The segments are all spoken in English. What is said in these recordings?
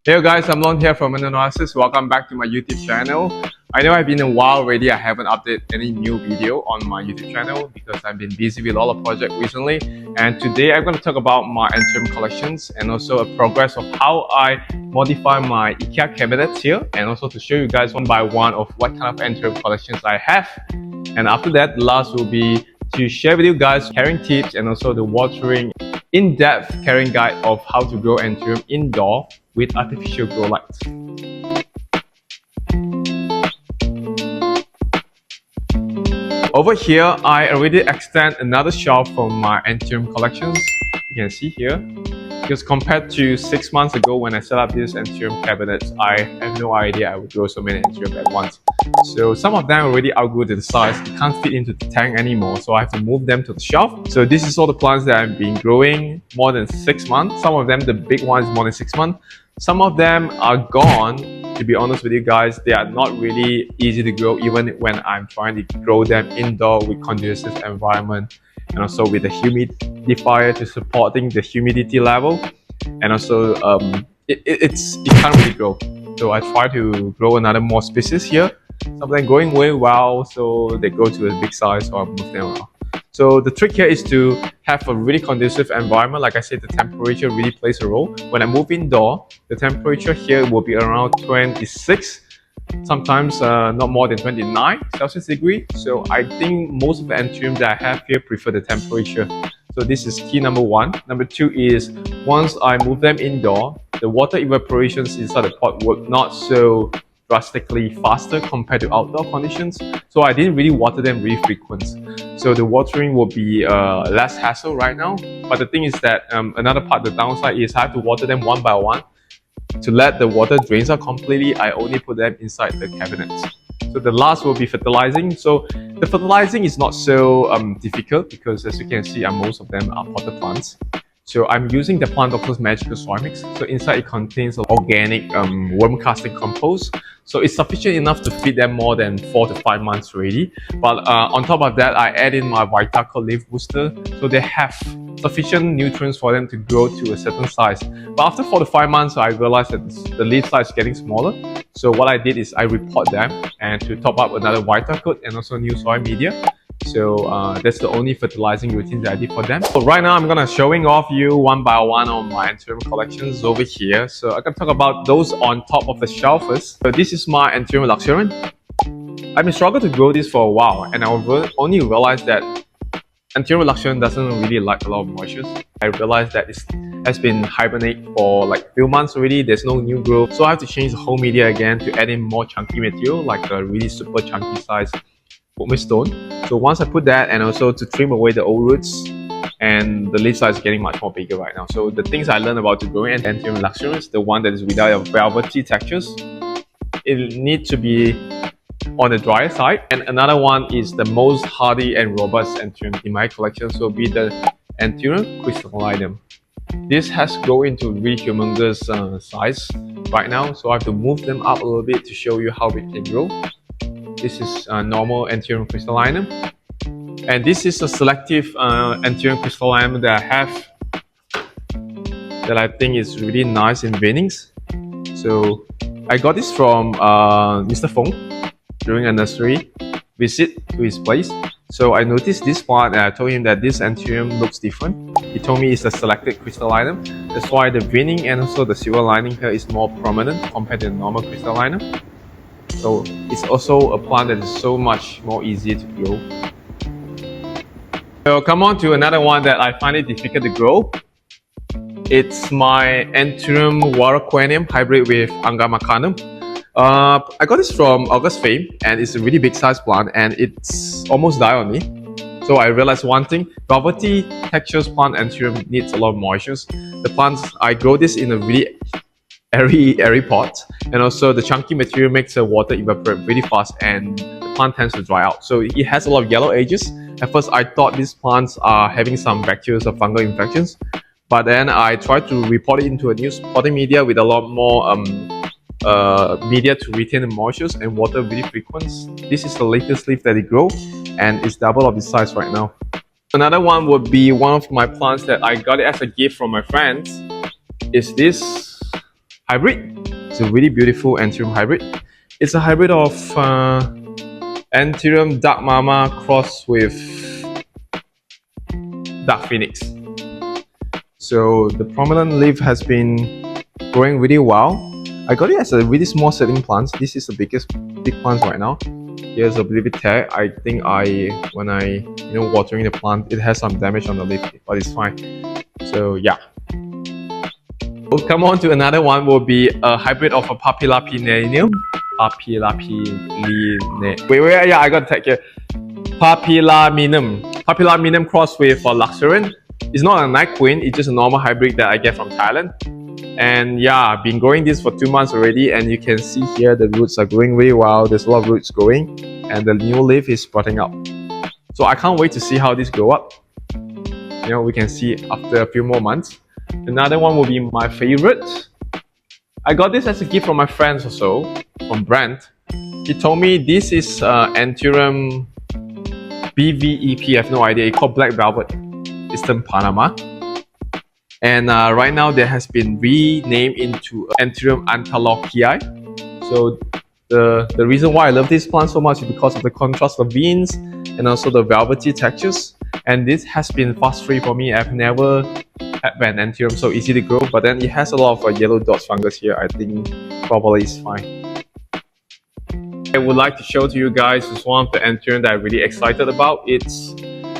Hey guys, I'm Lon here from Analysis. Welcome back to my YouTube channel. I know I've been a while already. I haven't updated any new video on my YouTube channel because I've been busy with a lot of projects recently. And today I'm going to talk about my Anthurium collections and also a progress of how I modify my IKEA cabinets here, and also to show you guys one by one of what kind of Anthurium collections I have. And after that, the last will be to share with you guys carrying tips and also the watering in-depth carrying guide of how to grow Anthurium indoor with artificial grow lights. Over here, I already extend another shelf from my Anthurium collections. You can see here. Because compared to 6 months ago when I set up these Anthurium cabinets, I have no idea I would grow so many Anthurium at once. So some of them already outgrew the size, they can't fit into the tank anymore, so I have to move them to the shelf. So this is all the plants that I've been growing more than 6 months. Some of them, the big ones, more than 6 months. Some of them are gone. To be honest with you guys, they are not really easy to grow even when I'm trying to grow them indoor with conducive environment, and also with a humidifier to supporting the humidity level, and also it can't really grow. So I try to grow another more species here. Some of them going way well, so they grow to a big size, so I move them around. So the trick here is to have a really conducive environment. Like I said, the temperature really plays a role. When I move indoor, the temperature here will be around 26, sometimes not more than 29 Celsius degree. So I think most of the Anthurium that I have here prefer the temperature. So this is key number one. Number two is once I move them indoor, the water evaporations inside the pot work not so drastically faster compared to outdoor conditions. So I didn't really water them really frequent. So the watering will be less hassle right now. But the thing is that another part, the downside is I have to water them one by one. To let the water drains out completely, I only put them inside the cabinets. So the last will be fertilizing. So the fertilizing is not so difficult because as you can see, most of them are potted plants. So I'm using the Plant Doctor's Magical Soil Mix. So inside it contains organic worm casting compost. So it's sufficient enough to feed them more than 4 to 5 months already. But on top of that, I add in my Vitaco leaf booster. So they have sufficient nutrients for them to grow to a certain size. But after 4 to 5 months, I realized that the leaf size is getting smaller. So what I did is I repot them and to top up another Vitaco and also new soil media. So that's the only fertilizing routine that I did for them. So right now I'm gonna showing off you one by one on my Anthurium collections over here. So I'm gonna talk about those on top of the shelf first. So this is my Anthurium luxurian. I've been struggling to grow this for a while, and I only realized that Anthurium luxurian doesn't really like a lot of moisture. I realized that it has been hibernate for like a few months already. There's no new growth, so I have to change the whole media again to add in more chunky material, like a really super chunky size stone. So once I put that, and also to trim away the old roots, and the leaf size is getting much more bigger right now. So the things I learned about to growing Anthurium luxurians, the one that is without velvety textures, it needs to be on the drier side. And another one is the most hardy and robust Anthurium in my collection, so be the Anthurium crystallinum. This has grown into really humongous size right now, so I have to move them up a little bit to show you how it can grow. This is normal Anthurium crystallinum, and this is a selective Anthurium crystallinum that I have that I think is really nice in veinings. So I got this from Mr. Fong during a nursery visit to his place. So I noticed this part and I told him that this Anthurium looks different. He told me it's a selected crystallinum. That's why the veining and also the silver lining here is more prominent compared to the normal crystallinum. So it's also a plant that is so much more easier to grow. So come on to another one that I find it difficult to grow. It's my Anthurium Warocquanium hybrid with Angamacanum. I got this from August Fame, and it's a really big size plant, and it's almost died on me. So I realized one thing: velvety textures plant Anthurium needs a lot of moisture. The plants, I grow this in a really airy pot, and also the chunky material makes the water evaporate really fast and the plant tends to dry out. So it has a lot of yellow edges. At first I thought these plants are having some bacterial or fungal infections, but then I tried to repot it into a new potting media with a lot more media to retain the moisture and water really frequent. This is the latest leaf that it grows, and it's double of the size right now. Another one would be one of my plants that I got it as a gift from my friends. Is this hybrid. It's a really beautiful Anthurium hybrid. It's a hybrid of Anthurium Dark Mama crossed with Dark Phoenix. So the prominent leaf has been growing really well. I got it as a really small seedling plant. This is the biggest big plant right now. Here's a little bit tear. I think when I watering the plant, it has some damage on the leaf, but it's fine. So yeah. We'll come on to another one. Will be a hybrid of a Papilapinanium. Wait, yeah, I got to take here. Papillaminum crossed with Luxurian. It's not a night queen, it's just a normal hybrid that I get from Thailand. And yeah, I've been growing this for 2 months already, and you can see here the roots are growing really well. There's a lot of roots growing, and the new leaf is sprouting up. So I can't wait to see how this grow up. We can see after a few more months. Another one will be my favorite. I got this as a gift from my friends also, from Brent. He told me this is Anthurium BVEP, I have no idea. It's called Black Velvet, Eastern Panama. And right now there has been renamed into Anthurium Antalochii. So the reason why I love this plant so much is because of the contrast of veins and also the velvety textures. And this has been fuss free for me. I've never had an Anthurium so easy to grow, but then it has a lot of yellow dots fungus here. I think probably it's fine. I would like to show to you guys is one of the Anthurium that I'm really excited about. It's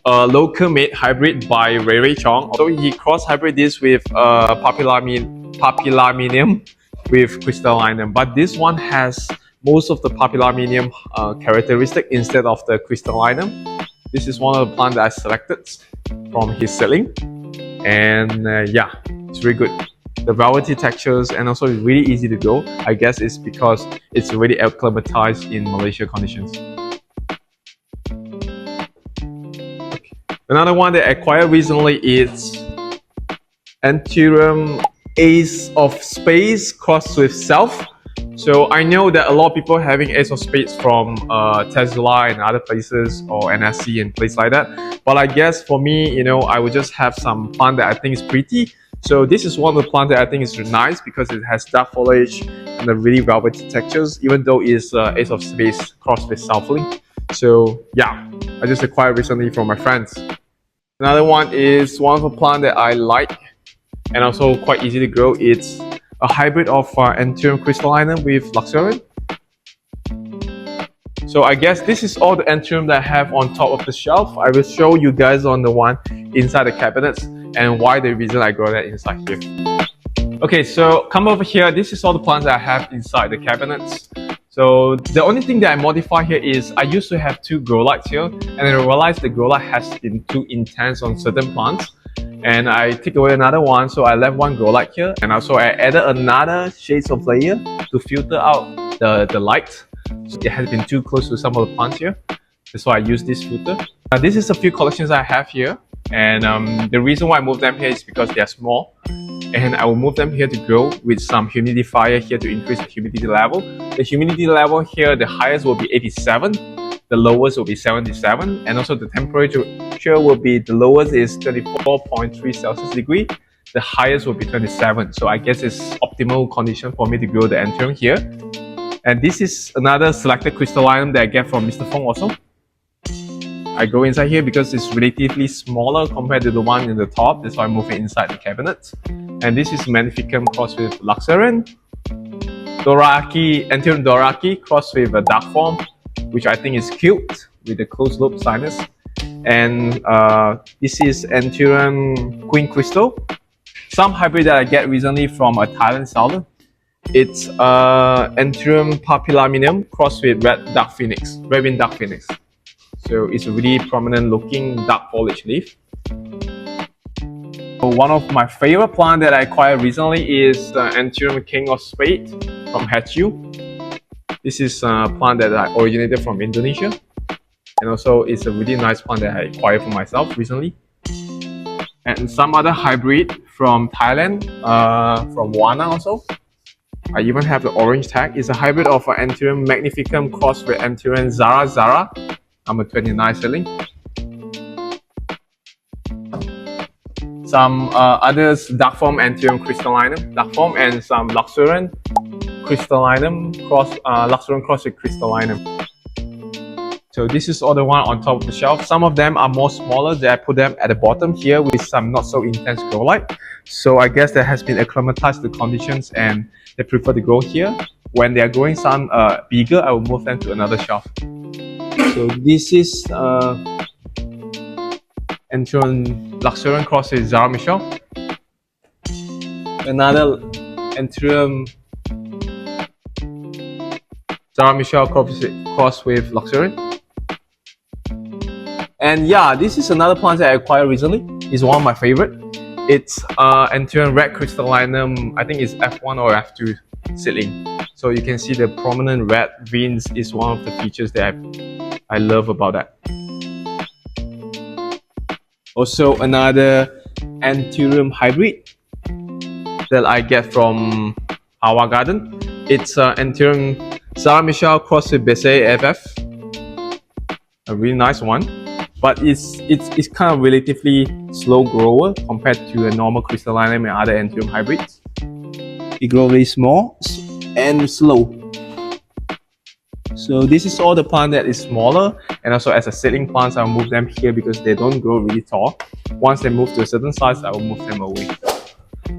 a local made hybrid by Ray Chong. So he cross hybrid this with Papillaminium with crystallinum, but this one has most of the Papillaminium characteristic instead of the crystallinum. This is one of the plants that I selected from his selling, and yeah, it's really good. The velvety textures, and also it's really easy to grow. I guess it's because it's already acclimatized in Malaysia conditions. Another one that I acquired recently is Anthurium Ace of Spades crossed with Self. So I know that a lot of people having Ace of Spades from Tesla and other places, or NSC and places like that. But I guess for me, I would just have some plant that I think is pretty. So this is one of the plants that I think is nice because it has dark foliage and a really velvety textures, even though it's Ace of Spades crossed with Southling. So yeah, I just acquired recently from my friends. Another one is one of the plant that I like and also quite easy to grow. It's a hybrid of Anthurium crystallinum with Luxurian. So I guess this is all the Anthurium that I have on top of the shelf. I will show you guys on the one inside the cabinets and why the reason I grow that inside here. Okay, so come over here. This is all the plants that I have inside the cabinets. So the only thing that I modify here is I used to have 2 Growlights here, and I realized the Growlight has been too intense on certain plants. And I take away another one, so I left 1 Growlight here, and also I added another shades of layer to filter out the light. So it has been too close to some of the plants here. That's why I use this filter. This is a few collections I have here, and the reason why I moved them here is because they are small, and I will move them here to grow with some humidifier here to increase the humidity level. The humidity level here, the highest will be 87, the lowest will be 77, and also the temperature will be, the lowest is 34.3 Celsius degree, the highest will be 27. So I guess it's optimal condition for me to grow the Anthurium here. And this is another selected crystallinum that I get from Mr. Fong also. I go inside here because it's relatively smaller compared to the one in the top. That's why I move it inside the cabinet. And this is Magnificum crossed with Luxurian. Anthurium Doraki crossed with a dark form, which I think is cute with the closed loop sinus. And this is Anthurium Queen Crystal. Some hybrid that I get recently from a Thailand seller. It's Anthurium Papillaminium crossed with Red Wing Dark Phoenix. So it's a really prominent looking dark foliage leaf. So one of my favorite plants that I acquired recently is the Anthurium King of Spades from HU. This is a plant that I originated from Indonesia, and also it's a really nice plant that I acquired for myself recently. And some other hybrid from Thailand, from Wana also. I even have the orange tag. It's a hybrid of Anthurium Magnificum crossed with Anthurium Zara, number 29 selling. some others dark form Anthurium crystallinum, dark form, and some Luxurian crystallinum Luxurian cross with crystallinum. So this is all the one on top of the shelf. Some of them are more smaller, that I put them at the bottom here with some not so intense Growlight. So I guess that has been acclimatized to the conditions and they prefer to grow here. When they are growing some bigger, I will move them to another shelf. So this is Anthurium Luxurian cross with Zara Michelle. Another Anthurium Zara Michelle cross with Luxurian. And yeah, this is another plant that I acquired recently. It's one of my favorite. It's Anthurium red crystallinum. I think it's F1 or F2 seedling. So you can see the prominent red veins is one of the features that I love about that. Also another Anthurium hybrid that I get from our garden. It's Anthurium Zara Michelle cross with Bessay FF. A really nice one. But it's kind of relatively slow grower compared to a normal crystallinum and other Anthurium hybrids. It grows very small and slow. So this is all the plant that is smaller, and also as a seedling plants, I'll move them here because they don't grow really tall. Once they move to a certain size, I will move them away.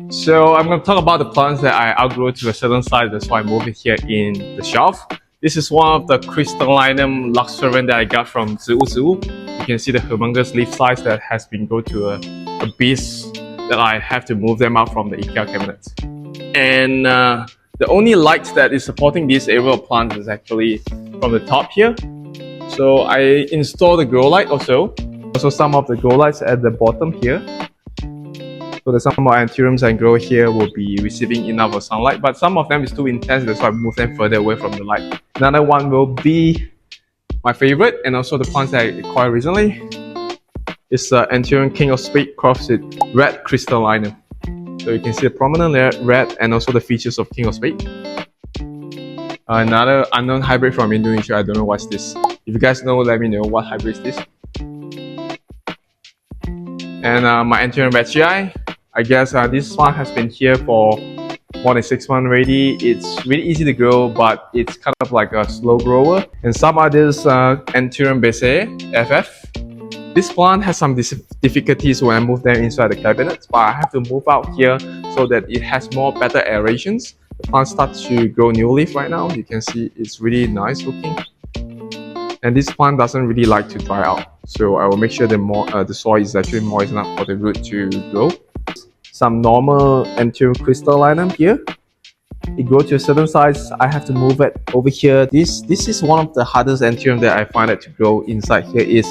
So I'm going to talk about the plants that I outgrow to a certain size. That's why I move it here in the shelf. This is one of the crystallinum Luxurian that I got from Ziwu. You can see the humongous leaf size that has been grown to a beast that I have to move them out from the IKEA cabinets. And the only light that is supporting these area of plants is actually from the top here. So I installed the Growlight also. Also some of the Growlights at the bottom here. So that some of my Anthuriums I grow here will be receiving enough of sunlight, but some of them is too intense, that's why I move them further away from the light. Another one will be my favorite, and also the plants that I acquired recently. It's Anthurium King of Spades crossed with red crystallinum. So you can see the prominent red and also the features of King of Spades. Another unknown hybrid from Indonesia. I don't know what's this. If you guys know, let me know what hybrid is this. And my Anthurium Vechi. I guess this plant has been here for more than 6 months already. It's really easy to grow, but it's kind of like a slow grower. And some others, Anthurium Bessay FF. This plant has some difficulties when I move them inside the cabinets, but I have to move out here so that it has better aerations. The plant starts to grow new leaf right now. You can see it's really nice looking. And this plant doesn't really like to dry out. So I will make sure the soil is actually moist enough for the root to grow. Some normal Anthurium crystallinum here. It grows to a certain size, I have to move it over here. This is one of the hardest Anthurium that I find it to grow inside here is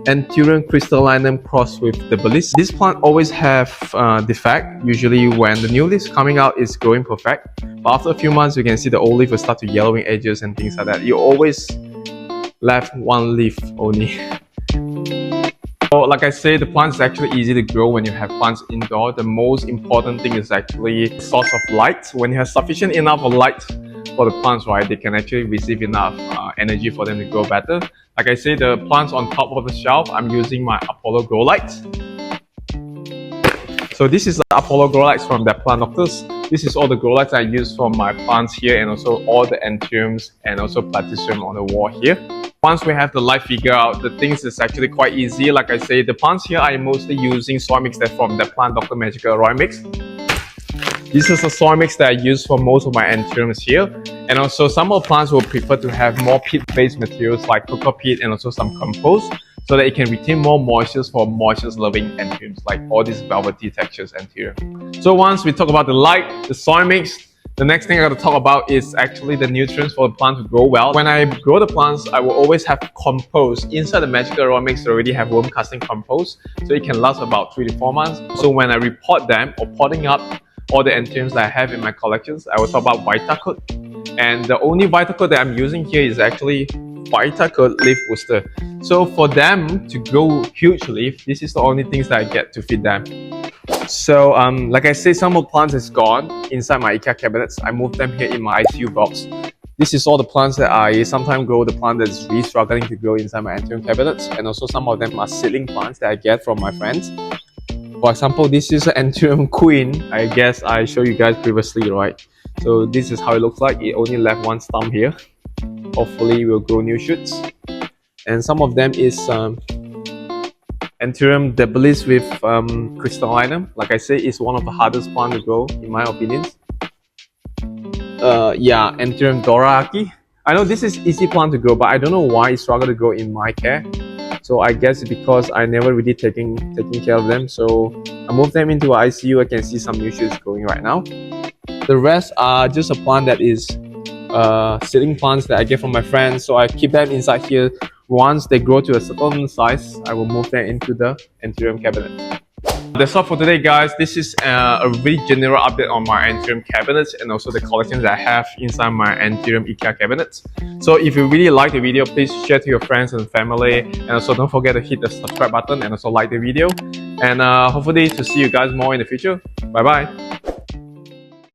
Anthurium crystallinum crossed with the Belize. This plant always have defect. Usually when the new leaves coming out is growing perfect. But after a few months you can see the old leaf will start to yellowing edges and things like that. You always left one leaf only. So like I say, the plant is actually easy to grow when you have plants indoor. The most important thing is actually the source of light. When you have sufficient enough of light for the plants, right, they can actually receive enough energy for them to grow better. Like I say, the plants on top of the shelf, I'm using my Apollo Growlight. So this is the Apollo Growlights from the Plant Doctors. This is all the Growlights I use for my plants here, and also all the Anthuriums and also Platysium on the wall here. Once we have the light figure out, the things is actually quite easy. Like I say, the plants here I'm mostly using soil mix that from the Plant Doctor Magical Aroid mix. This is a soil mix that I use for most of my Anthuriums here. And also some of the plants will prefer to have more peat-based materials like cocoa peat and also some compost, so that it can retain more moisture for moisture-loving Anthuriums, like all these velvety textures Anthurium. So once we talk about the light, the soil mix, the next thing I got to talk about is actually the nutrients for the plant to grow well. When I grow the plants, I will always have compost. Inside the Magical Aroid mix, I already have worm casting compost, so it can last about 3 to 4 months. So when I repot them or potting up all the Anthuriums that I have in my collections, I will talk about Vitacoat. And the only Vitacoat that I'm using here is actually Vitacoat Leaf Booster. So for them to grow huge leaf, this is the only things that I get to feed them. So like I say, some of the plants is gone inside my IKEA cabinets. I moved them here in my ICU box. This is all the plants that I sometimes grow, the plant that's really struggling to grow inside my Anthurium cabinets. And also some of them are seedling plants that I get from my friends. For example, this is an Anthurium queen. I guess I showed you guys previously, right? So this is how it looks like. It only left one stump here. Hopefully we'll grow new shoots. And some of them is Anthurium debilis with crystallinum. Like I say, it's one of the hardest plants to grow in my opinion. Yeah, Anthurium doraaki. I know this is easy plant to grow, but I don't know why it struggled to grow in my care. So I guess it's because I never really taking care of them. So I moved them into ICU. I can see some new shoots growing right now. The rest are just a plant that is seedling plants that I get from my friends. So I keep them inside here. Once they grow to a certain size, I will move them into the Anthurium cabinet. That's all for today, guys. This is a really general update on my Anthurium cabinets and also the collections that I have inside my Anthurium IKEA cabinets. So if you really like the video, please share to your friends and family, and also don't forget to hit the subscribe button and also like the video. And hopefully to see you guys more in the future. Bye bye.